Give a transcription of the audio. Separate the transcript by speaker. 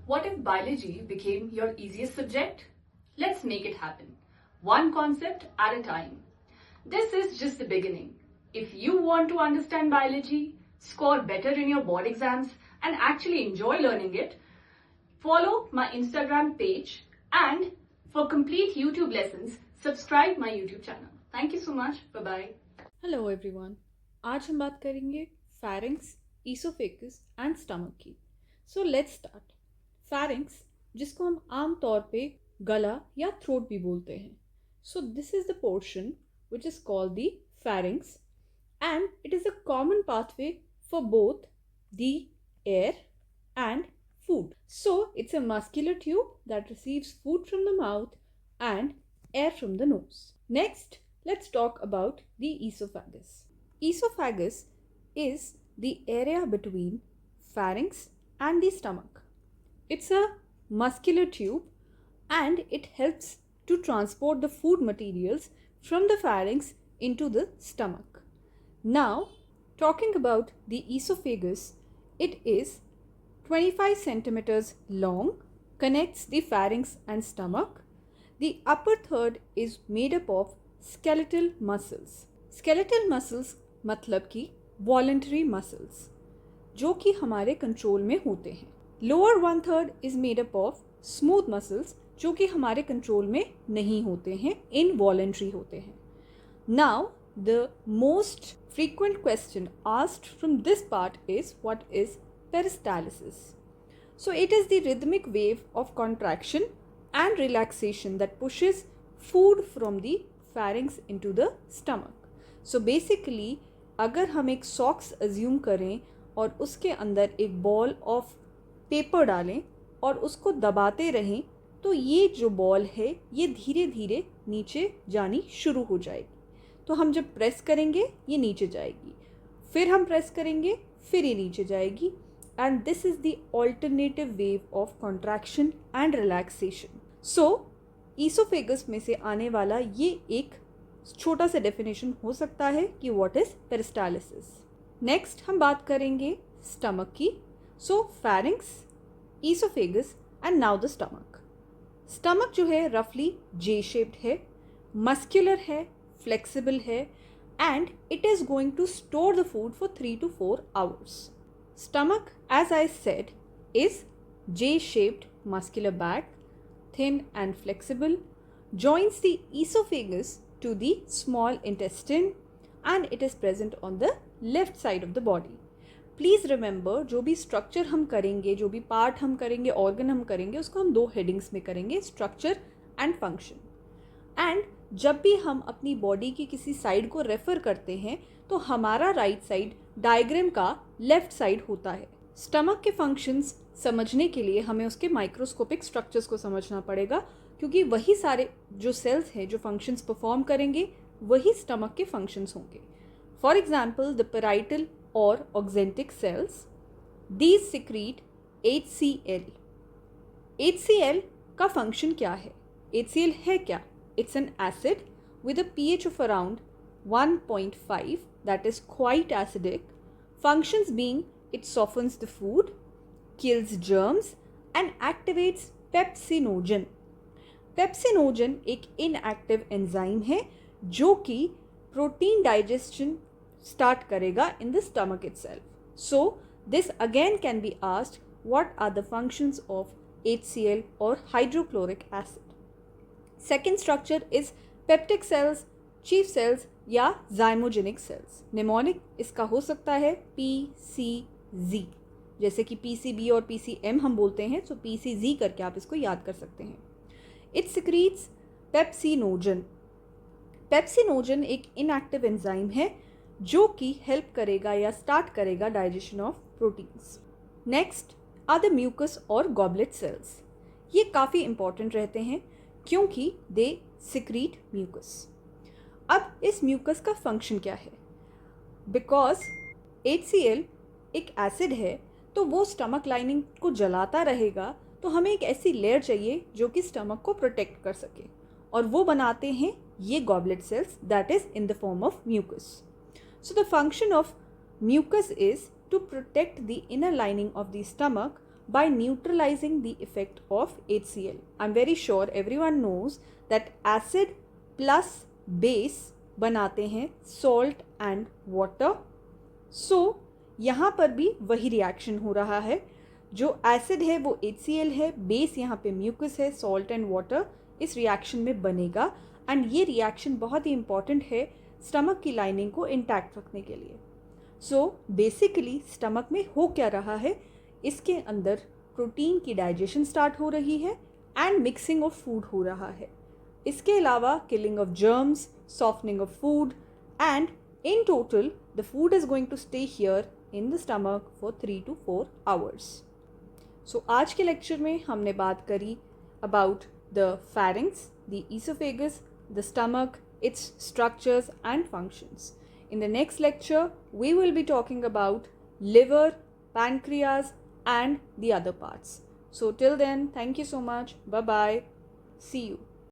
Speaker 1: What if biology became your easiest subject? Let's make it happen. One concept at a time. This is just the beginning. If you want to understand biology, score better in your board exams, and actually enjoy learning it, follow my Instagram page and for complete YouTube lessons, subscribe my YouTube channel. Thank you so much. Bye-bye.
Speaker 2: Hello everyone, आज हम बात करेंगे pharynx, oesophagus and stomach की। So let's start. Pharynx, जिसको हम आम तौर पे गला या थ्रोट भी बोलते हैं। So this is the portion which is called the pharynx and it is a common pathway for both the air and food. So it's a muscular tube that receives food from the mouth and air from the nose. Next, let's talk about the esophagus. Esophagus is the area between pharynx and the stomach. It's a muscular tube and it helps to transport the food materials from the pharynx into the stomach. Now, talking about the esophagus, it is 25 centimeters long, connects the pharynx and stomach. The upper third is made up of skeletal muscles. Skeletal muscles मतलब कि voluntary muscles, जो कि हमारे control में होते हैं. Lower one third is made up of smooth muscles, जो कि हमारे कंट्रोल में नहीं होते हैं, involuntary होते हैं. Now, the most frequent question asked from this part is, what is peristalsis? So it is the rhythmic wave of contraction and relaxation that pushes food from the pharynx into the stomach. So basically, अगर हम एक socks assume करें और उसके अंदर एक ball of paper डालें और उसको दबाते रहें, तो ये जो बॉल है ये धीरे धीरे नीचे जानी शुरू हो जाएगी. तो हम जब प्रेस करेंगे ये नीचे जाएगी, फिर हम प्रेस करेंगे फिर ये नीचे जाएगी. And this is the alternative wave of contraction and relaxation. So, esophagus में से आने वाला ये एक छोटा सा definition हो सकता है कि what is peristalsis. Next हम बात करेंगे stomach की. So, pharynx, esophagus and now the stomach. Stomach जो है roughly J-shaped है, muscular है, flexible है and it is going to store the food for 3 to 4 hours. Stomach, as I said, is J-shaped muscular bag, thin and flexible, joins the esophagus to the small intestine and it is present on the left side of the body. Please remember, जो भी structure हम करेंगे, जो भी part हम करेंगे, organ हम करेंगे, उसको हम दो headings में करेंगे, structure and function. And जब भी हम अपनी बॉडी की किसी साइड को रेफर करते हैं तो हमारा राइट साइड डायग्राम का लेफ्ट साइड होता है. स्टमक के फंक्शंस समझने के लिए हमें उसके माइक्रोस्कोपिक स्ट्रक्चर्स को समझना पड़ेगा, क्योंकि वही सारे जो सेल्स हैं जो फंक्शंस परफॉर्म करेंगे वही स्टमक के फंक्शंस होंगे. फॉर एग्जाम्पल, द पेराइटल और oxyntic cells, these secrete HCl. HCl का फंक्शन क्या है? HCl है क्या? It's an acid with a pH of around 1.5, that is quite acidic. Functions being it softens the food, kills germs and activates pepsinogen. Pepsinogen एक inactive enzyme है जो कि protein digestion start करेगा in the stomach itself. So this again can be asked, what are the functions of HCl or hydrochloric acid? Second structure is peptic cells, chief cells या zymogenetic cells. Mnemonic इसका हो सकता है PCZ, जैसे कि PCB और PCM हम बोलते हैं, तो PCZ करके आप इसको याद कर सकते हैं. It secretes pepsinogen. Pepsinogen एक inactive enzyme है जो कि हेल्प करेगा या स्टार्ट करेगा digestion of proteins. Next are the mucus और गॉबलेट सेल्स. ये काफ़ी इंपॉर्टेंट रहते हैं क्योंकि दे सिक्रीट म्यूकस. अब इस म्यूकस का फंक्शन क्या है? बिकॉज HCl एक एसिड है तो वो स्टमक लाइनिंग को जलाता रहेगा, तो हमें एक ऐसी लेयर चाहिए जो कि स्टमक को प्रोटेक्ट कर सके, और वो बनाते हैं ये goblet cells, that is in the form of mucus. So the function of mucus is to protect the inner lining of the stomach by neutralizing the effect of HCl. I'm very sure everyone knows that acid plus base बनाते हैं salt and water. So यहाँ पर भी वही reaction हो रहा है. जो एसिड है वो HCl है, बेस यहाँ पे म्यूकस है, सॉल्ट एंड वाटर इस रिएक्शन में बनेगा. एंड ये रिएक्शन बहुत ही इंपॉर्टेंट है स्टमक की लाइनिंग को इंटैक्ट रखने के लिए. सो बेसिकली स्टमक में हो क्या रहा है, इसके अंदर प्रोटीन की डाइजेशन स्टार्ट हो रही है एंड मिक्सिंग ऑफ फूड हो रहा है. इसके अलावा killing of germs, softening of food and in total the food is going to stay here in the stomach for 3 to 4 hours. So आज के लेक्चर में हमने बात करी about the pharynx, the esophagus, the stomach, its structures and functions. In the next lecture, we will be talking about liver, pancreas and the other parts. So till then, thank you so much. Bye bye. See you.